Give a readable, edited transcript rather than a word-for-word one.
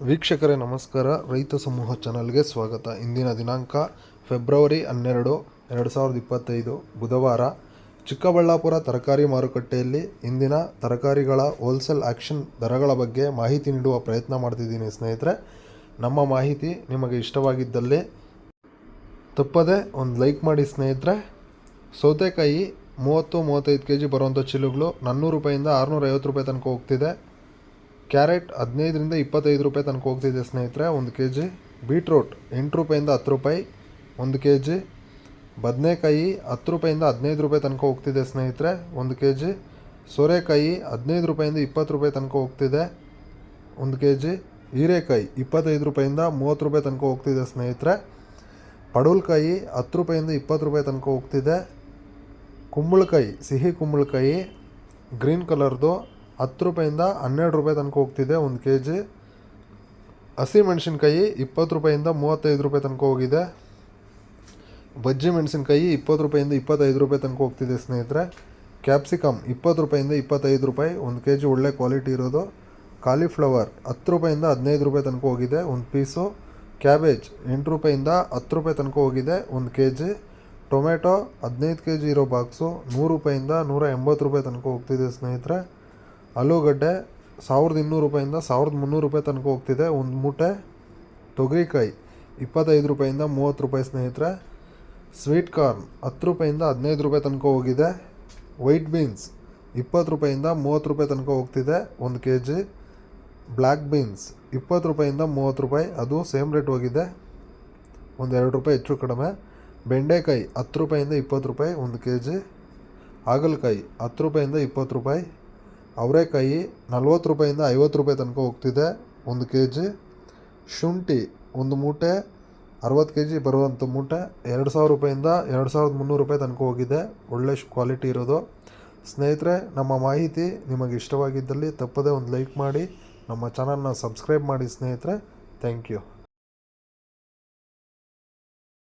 ವೀಕ್ಷಕರೇ ನಮಸ್ಕಾರ. ರೈತ ಸಮೂಹ ಚಾನಲ್ಗೆ ಸ್ವಾಗತ. ಇಂದಿನ ದಿನಾಂಕ ಫೆಬ್ರವರಿ 12, 2025 ಬುಧವಾರ. ಚಿಕ್ಕಬಳ್ಳಾಪುರ ತರಕಾರಿ ಮಾರುಕಟ್ಟೆಯಲ್ಲಿ ಇಂದಿನ ತರಕಾರಿಗಳ ಹೋಲ್ಸೇಲ್ ಆಕ್ಷನ್ ದರಗಳ ಬಗ್ಗೆ ಮಾಹಿತಿ ನೀಡುವ ಪ್ರಯತ್ನ ಮಾಡ್ತಿದ್ದೀನಿ ಸ್ನೇಹಿತರೆ. ನಮ್ಮ ಮಾಹಿತಿ ನಿಮಗೆ ಇಷ್ಟವಾಗಿದ್ದಲ್ಲಿ ತಪ್ಪದೆ ಒಂದು ಲೈಕ್ ಮಾಡಿ ಸ್ನೇಹಿತರೆ. ಸೌತೆಕಾಯಿ 30-35 kg ಬರುವಂಥ ಚೀಲಗಳು 400 ರೂಪಾಯಿಂದ 650 ರೂಪಾಯಿ ತನಕ ಹೋಗ್ತಿದೆ. ಕ್ಯಾರೆಟ್ 15ರಿಂದ 25 ರೂಪಾಯಿ ತನಕ ಹೋಗ್ತಿದೆ ಸ್ನೇಹಿತರೆ 1 kg. ಬೀಟ್ರೂಟ್ 8 ರೂಪಾಯಿಂದ 10 ರೂಪಾಯಿ 1 kg. ಬದನೆಕಾಯಿ 10 ರೂಪಾಯಿಂದ 15 ರೂಪಾಯಿ ತನಕ ಹೋಗ್ತಿದೆ ಸ್ನೇಹಿತರೆ 1 kg. ಸೋರೆಕಾಯಿ 15 ರೂಪಾಯಿಂದ 20 ರೂಪಾಯಿ ತನಕ ಹೋಗ್ತಿದೆ 1 kg. ಹೀರೆಕಾಯಿ 25 ರೂಪಾಯಿಂದ 30 ರೂಪಾಯಿ ತನಕ ಹೋಗ್ತಿದೆ ಸ್ನೇಹಿತರೆ. ಪಡವಲಕಾಯಿ 10 ರೂಪಾಯಿಂದ 20 ರೂಪಾಯಿ ತನಕ ಹೋಗ್ತಿದೆ. ಕುಂಬಳಕಾಯಿ, ಸಿಹಿ ಕುಂಬಳಕಾಯಿ ಗ್ರೀನ್ ಕಲರ್ದು 10 ರೂಪಾಯಿಂದ 12 ರೂಪಾಯಿ ತನಕ ಹೋಗ್ತಿದೆ 1 kg. ಹಸಿಮೆಣಸಿನ್ಕಾಯಿ 20 ರೂಪಾಯಿಂದ 35 ರೂಪಾಯಿ ತನಕ ಹೋಗಿದೆ. ಬಜ್ಜಿ ಮೆಣಸಿನ್ಕಾಯಿ 20 ರೂಪಾಯಿಂದ 25 ರೂಪಾಯಿ ತನಕ ಹೋಗ್ತಿದೆ ಸ್ನೇಹಿತರೆ. ಕ್ಯಾಪ್ಸಿಕಮ್ 20 ರೂಪಾಯಿಂದ 25 ರೂಪಾಯಿ 1 kg, ಒಳ್ಳೆ ಕ್ವಾಲಿಟಿ ಇರೋದು. ಕಾಲಿಫ್ಲವರ್ 10 ರೂಪಾಯಿಂದ 15 ರೂಪಾಯಿ ತನಕ ಹೋಗಿದೆ 1 ಪೀಸು. ಕ್ಯಾಬೇಜ್ 8 ರೂಪಾಯಿಂದ 10 ರೂಪಾಯಿ ತನಕ ಹೋಗಿದೆ 1 kg. ಟೊಮೆಟೊ 15 kg ಇರೋ ಬಾಕ್ಸು 100 ರೂಪಾಯಿಂದ 180 ರೂಪಾಯಿ ತನಕ ಹೋಗ್ತಿದೆ ಸ್ನೇಹಿತರೆ. ಆಲೂಗಡ್ಡೆ 1200 ರೂಪಾಯಿಂದ 1300 ರೂಪಾಯಿ ತನಕ ಹೋಗ್ತಿದೆ 1 ಮೂಟೆ. ತೊಗರಿಕಾಯಿ 25 ರೂಪಾಯಿಂದ 30 ರೂಪಾಯಿ ಸ್ನೇಹಿತರೆ. ಸ್ವೀಟ್ ಕಾರ್ನ್ 10 ರೂಪಾಯಿಂದ 15 ರೂಪಾಯಿ ತನಕ ಹೋಗಿದೆ. ವೈಟ್ ಬೀನ್ಸ್ 20 ರೂಪಾಯಿಂದ 30 ರೂಪಾಯಿ ತನಕ ಹೋಗ್ತಿದೆ 1 kg. ಬ್ಲ್ಯಾಕ್ ಬೀನ್ಸ್ 20 ರೂಪಾಯಿಂದ 30 ರೂಪಾಯಿ, ಅದು ಸೇಮ್ ರೇಟ್ ಹೋಗಿದೆ, 2 ರೂಪಾಯಿ ಹೆಚ್ಚು ಕಡಿಮೆ. ಬೆಂಡೆಕಾಯಿ 10 ರೂಪಾಯಿಂದ 20 ರೂಪಾಯಿ 1 kg. ಹಾಗಲಕಾಯಿ 10 ರೂಪಾಯಿಂದ 20 ರೂಪಾಯಿ. ಅವರೆಕಾಯಿ 40 ರೂಪಾಯಿಂದ 50 ರೂಪಾಯಿ ತನಕ ಹೋಗ್ತಿದೆ 1 kg. ಶುಂಠಿ 1 ಮೂಟೆ 60 kg ಬರುವಂಥ ಮೂಟೆ 2000 ರೂಪಾಯಿಂದ 2300 ರೂಪಾಯಿ ತನಕ ಹೋಗಿದೆ, ಒಳ್ಳೆ ಕ್ವಾಲಿಟಿ ಇರೋದು ಸ್ನೇಹಿತರೆ. ನಮ್ಮ ಮಾಹಿತಿ ನಿಮಗೆ ಇಷ್ಟವಾಗಿದ್ದಲ್ಲಿ ತಪ್ಪದೇ ಒಂದು ಲೈಕ್ ಮಾಡಿ, ನಮ್ಮ ಚಾನಲ್ನ ಸಬ್ಸ್ಕ್ರೈಬ್ ಮಾಡಿ ಸ್ನೇಹಿತರೆ. Thank you.